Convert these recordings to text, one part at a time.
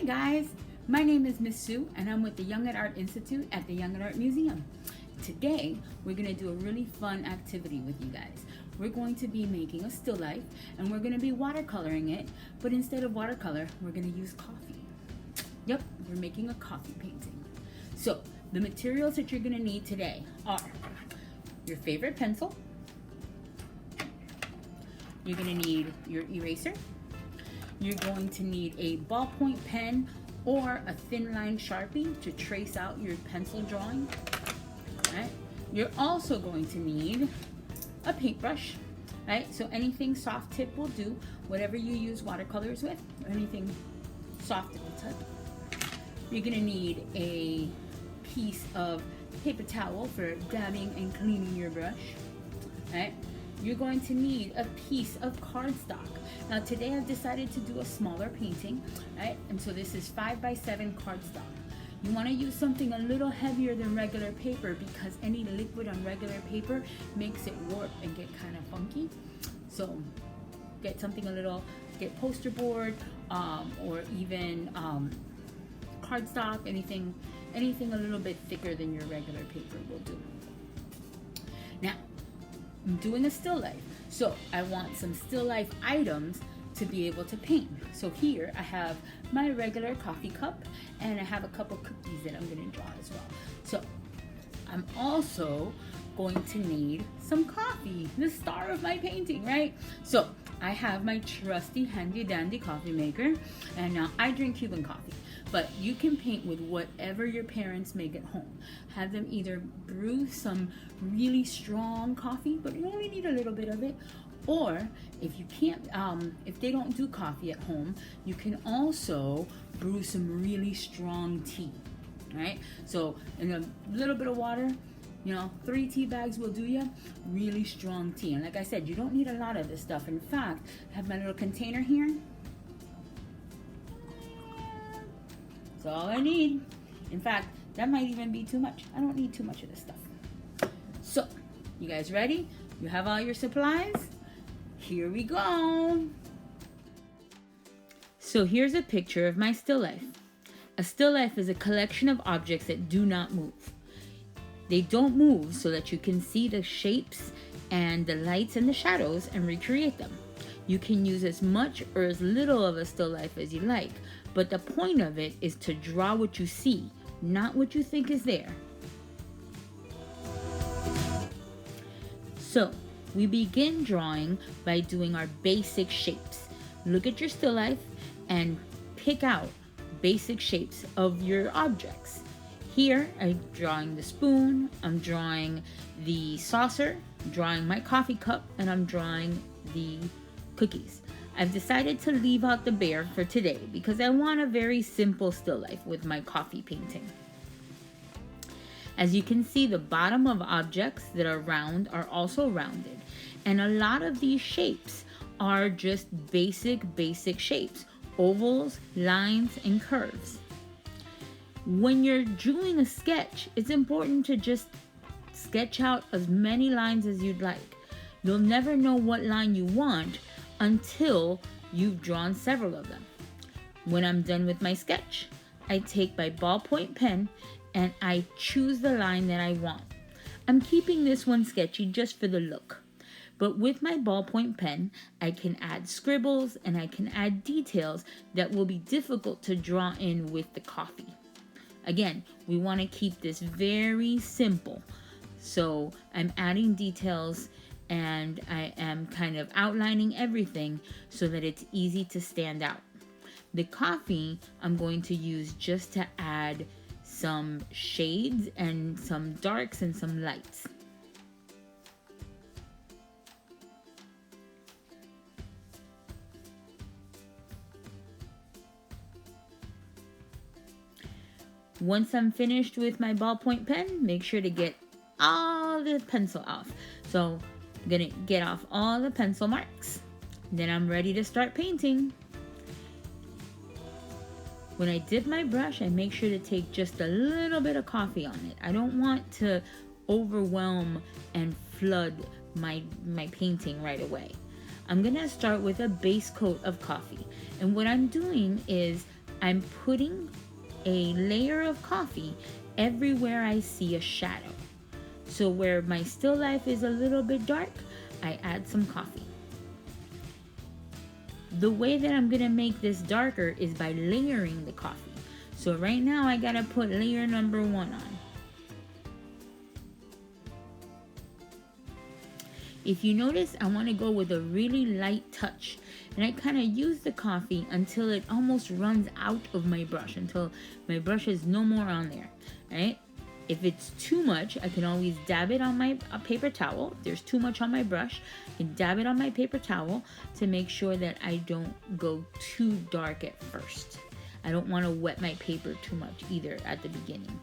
Hi guys, my name is Miss Sue and I'm with the Young at Art Institute at the Young at Art Museum. Today we're going to do a really fun activity with you guys. We're going to be making a still life and we're going to be watercoloring it, but instead of watercolor we're going to use coffee. Yep, we're making a coffee painting. So the materials that you're going to need today are your favorite pencil, you're going to need your eraser, you're going to need a ballpoint pen or a thin line Sharpie to trace out your pencil drawing. Right? You're also going to need a paintbrush, right? So anything soft tip will do, whatever you use watercolors with, or anything soft at the tip. You're gonna need a piece of paper towel for dabbing and cleaning your brush, right? You're going to need a piece of cardstock. Now today I've decided to do a smaller painting, right? And so this is 5x7 cardstock. You want to use something a little heavier than regular paper because any liquid on regular paper makes it warp and get kind of funky. So get something get poster board or even cardstock, anything a little bit thicker than your regular paper will do. Now, I'm doing a still life, so I want some still life items to be able to paint. So here I have my regular coffee cup and I have a couple cookies that I'm going to draw as well. So I'm also going to need some coffee, the star of my painting, right? So I have my trusty handy dandy coffee maker, and now I drink Cuban coffee, but you can paint with whatever your parents make at home. Have them either brew some really strong coffee, but you only need a little bit of it, or if you can't, if they don't do coffee at home, you can also brew some really strong tea, right? So in a little bit of water, 3 tea bags will do you. Really strong tea. And like I said, you don't need a lot of this stuff. In fact, I have my little container here. That's all I need. In fact, that might even be too much. I don't need too much of this stuff. So, you guys ready? You have all your supplies? Here we go. So here's a picture of my still life. A still life is a collection of objects that do not move. They don't move so that you can see the shapes and the lights and the shadows and recreate them. You can use as much or as little of a still life as you like, but the point of it is to draw what you see, not what you think is there. So, we begin drawing by doing our basic shapes. Look at your still life and pick out basic shapes of your objects. Here, I'm drawing the spoon, I'm drawing the saucer, drawing my coffee cup, and I'm drawing the cookies. I've decided to leave out the bear for today because I want a very simple still life with my coffee painting. As you can see, the bottom of objects that are round are also rounded. And a lot of these shapes are just basic shapes, ovals, lines, and curves. When you're doing a sketch, it's important to just sketch out as many lines as you'd like. You'll never know what line you want until you've drawn several of them. When I'm done with my sketch, I take my ballpoint pen and I choose the line that I want. I'm keeping this one sketchy just for the look. But with my ballpoint pen, I can add scribbles and I can add details that will be difficult to draw in with the coffee. Again, we want to keep this very simple. So I'm adding details and I am kind of outlining everything so that it's easy to stand out. The coffee I'm going to use just to add some shades and some darks and some lights. Once I'm finished with my ballpoint pen, make sure to get all the pencil off. So I'm gonna get off all the pencil marks. Then I'm ready to start painting. When I dip my brush, I make sure to take just a little bit of coffee on it. I don't want to overwhelm and flood my painting right away. I'm gonna start with a base coat of coffee. And what I'm doing is I'm putting a layer of coffee everywhere I see a shadow. So where my still life is a little bit dark, I add some coffee. The way that I'm gonna make this darker is by layering the coffee. So right now I gotta put layer number 1 on. If you notice, I want to go with a really light touch, and I kind of use the coffee until it almost runs out of my brush, until my brush is no more on there, right? If it's too much, I can always dab it on my paper towel. If there's too much on my brush, I can dab it on my paper towel to make sure that I don't go too dark at first. I don't want to wet my paper too much either at the beginning.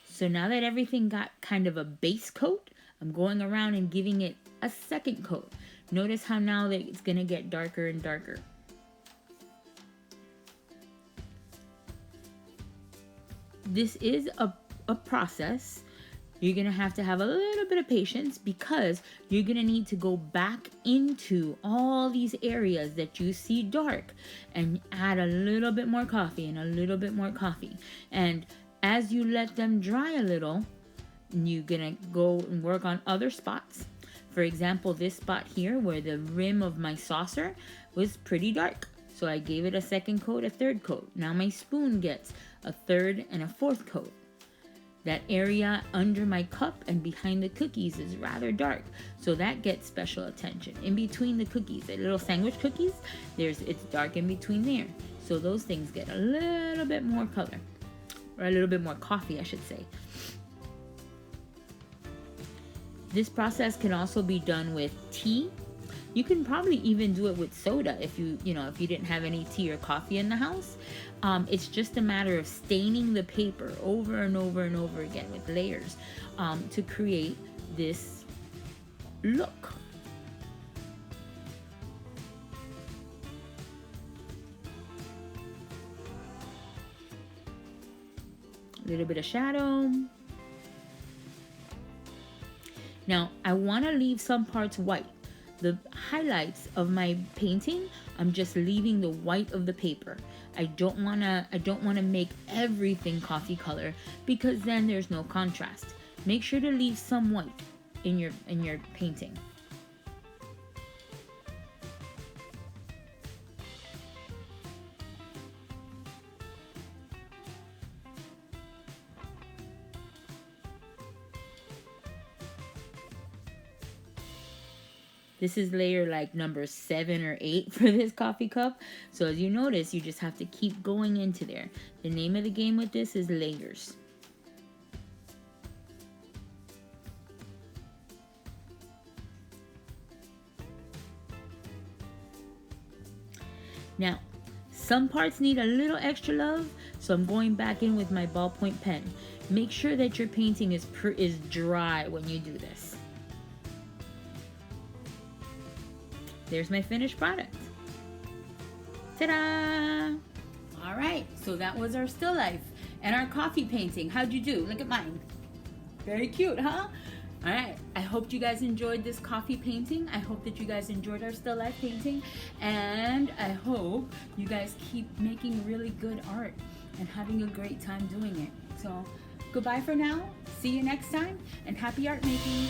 So now that everything got kind of a base coat, I'm going around and giving it a second coat. Notice how now that it's going to get darker and darker. This is a process. You're going to have a little bit of patience because you're going to need to go back into all these areas that you see dark and add a little bit more coffee and a little bit more coffee. And as you let them dry a little, you're gonna go and work on other spots. For example, this spot here where the rim of my saucer was pretty dark. So I gave it a second coat, a third coat. Now my spoon gets a third and a fourth coat. That area under my cup and behind the cookies is rather dark, so that gets special attention. In between the cookies, the little sandwich cookies, it's dark in between there. So those things get a little bit more color. Or a little bit more coffee, I should say. This process can also be done with tea. You can probably even do it with soda if you didn't have any tea or coffee in the house. It's just a matter of staining the paper over and over and over again with layers to create this look. A little bit of shadow. Now I want to leave some parts white. The highlights of my painting, I'm just leaving the white of the paper. I don't want to make everything coffee color because then there's no contrast. Make sure to leave some white in your painting. This is layer like number 7 or 8 for this coffee cup. So as you notice, you just have to keep going into there. The name of the game with this is layers. Now, some parts need a little extra love, so I'm going back in with my ballpoint pen. Make sure that your painting is dry when you do this. There's my finished product. Ta-da! All right, so that was our still life and our coffee painting. How'd you do? Look at mine. Very cute, huh? All right, I hope you guys enjoyed this coffee painting. I hope that you guys enjoyed our still life painting. And I hope you guys keep making really good art and having a great time doing it. So goodbye for now. See you next time and happy art making.